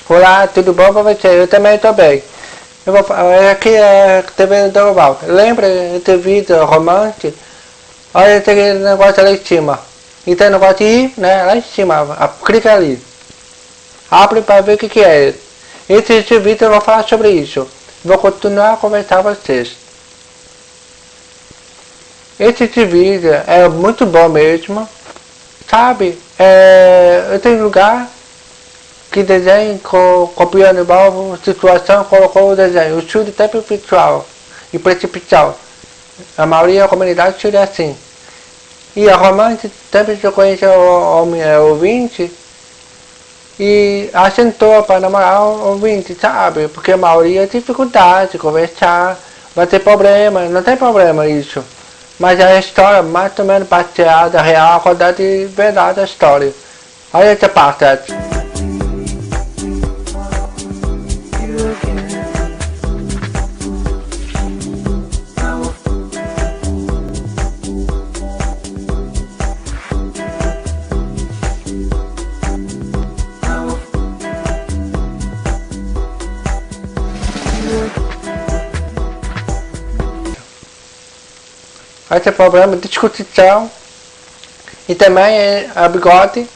Olá, tudo bom com você? Eu também estou bem. Aqui é TV Global. Lembra esse vídeo romântico? Olha esse negócio lá em cima. E tem negócio aí, né? Lá em cima. Clica ali. Abre para ver o que é. Esse vídeo eu vou falar sobre isso. Vou continuar a conversar com vocês. Esse vídeo é muito bom mesmo. Sabe? Tem lugar que desenho copiando igual situação, colocou o desenho. O estudo tempo pessoal e precipitação. A maioria da comunidade estuda assim. E a romance sempre se conhece o ouvinte e assentou para namorar o ouvinte, sabe? Porque a maioria tem dificuldade de conversar, vai ter problema, não tem problema isso. Mas a história mais ou menos baseada, real, rodada de verdade a história. Olha essa parte. Vai ter problema de discussão e também a bigode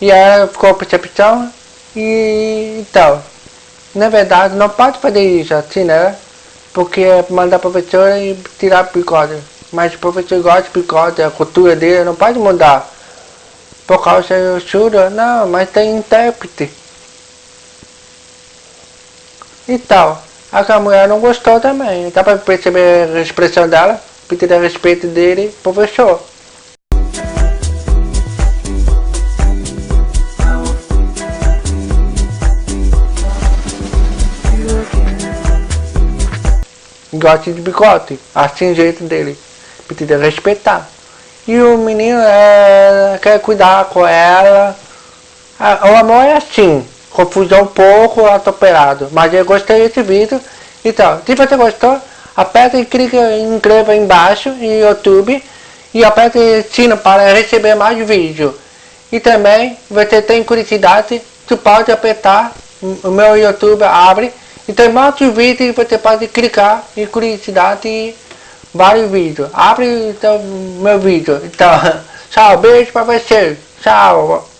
e a ficou percepção e então, na verdade não pode fazer isso assim, né? Porque é mandar a professora e tirar o bigode, mas o professor gosta de bigode, a cultura dele não pode mudar por causa do estudo, não, mas tem intérprete. Então, a mulher não gostou também, dá para perceber a expressão dela? Pedir a respeito dele, professor. Gosta de bigode, assim o jeito dele. Pedir a respeitar. E o menino quer cuidar com ela. O amor é assim, confusão um pouco, atropelado. Mas eu gostei desse vídeo. Então, se você gostou, aperta e clica em inscreva aí embaixo no YouTube e aperta o sino para receber mais vídeos. E também você tem curiosidade, você pode apertar, o meu YouTube abre e tem muitos vídeos e você pode clicar em curiosidade e vários vídeos. Abre então meu vídeo. Então, tchau, beijo para você. Tchau.